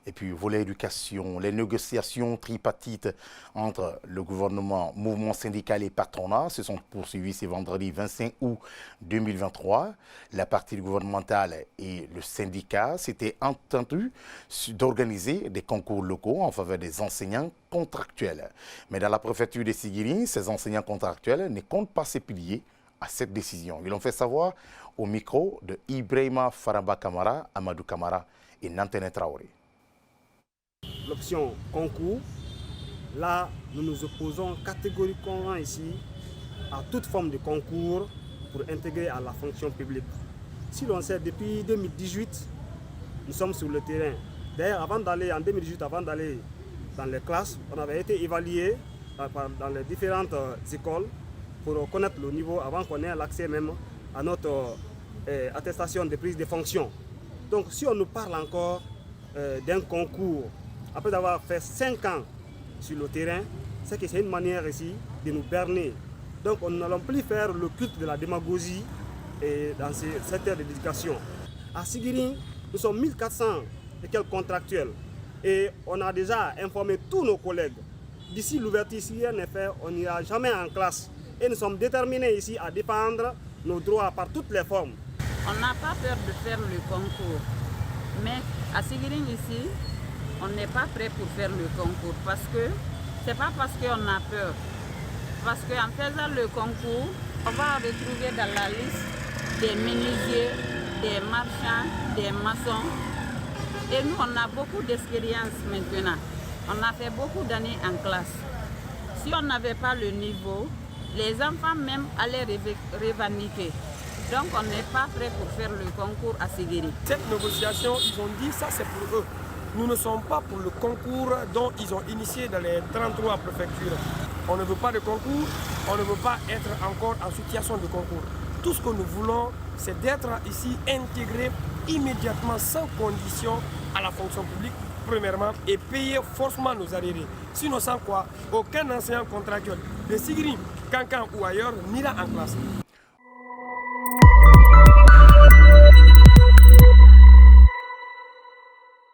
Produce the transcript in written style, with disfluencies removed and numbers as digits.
Et puis, volet éducation, les négociations tripartites entre le gouvernement, mouvement syndical et patronat se sont poursuivies ce vendredi 25 août 2023. La partie gouvernementale et le syndicat s'étaient entendus d'organiser des concours locaux en faveur des enseignants contractuels. Mais dans la préfecture de Sigiri, ces enseignants contractuels ne comptent pas se plier à cette décision. Ils l'ont fait savoir au micro de Ibrahima Faraba Kamara, Amadou Kamara et Nantene Traoré. L'option concours, là, nous nous opposons catégoriquement ici à toute forme de concours pour intégrer à la fonction publique. Si l'on sait, depuis 2018, nous sommes sur le terrain. D'ailleurs, avant d'aller en 2018, avant d'aller dans les classes, on avait été évalué dans les différentes écoles pour connaître le niveau avant qu'on ait l'accès même à notre attestation de prise de fonction. Donc, si on nous parle encore d'un concours, après avoir fait 5 ans sur le terrain, c'est que c'est une manière ici de nous berner. Donc nous n'allons plus faire le culte de la démagogie dans ce secteur d'éducation. À Sigiri, nous sommes 1400 et quelques contractuels. Et on a déjà informé tous nos collègues. D'ici l'ouverture, si rien n'est fait, on n'ira jamais en classe. Et nous sommes déterminés ici à défendre nos droits par toutes les formes. On n'a pas peur de faire le concours. Mais à Sigiri ici, on n'est pas prêt pour faire le concours parce que c'est pas parce qu'on a peur. Parce qu'en faisant le concours, on va retrouver dans la liste des menuisiers, des marchands, des maçons. Et nous, on a beaucoup d'expérience maintenant. On a fait beaucoup d'années en classe. Si on n'avait pas le niveau, les enfants même allaient revendiquer. Donc on n'est pas prêt pour faire le concours à Sigiri. Cette négociation, ils ont dit ça c'est pour eux. Nous ne sommes pas pour le concours dont ils ont initié dans les 33 préfectures. On ne veut pas de concours, on ne veut pas être encore en situation de concours. Tout ce que nous voulons, c'est d'être ici intégré immédiatement, sans condition, à la fonction publique, premièrement, et payer forcément nos arriérés. Sinon, sans quoi, aucun enseignant contractuel de Sigiri, Kankan ou ailleurs n'ira en classe.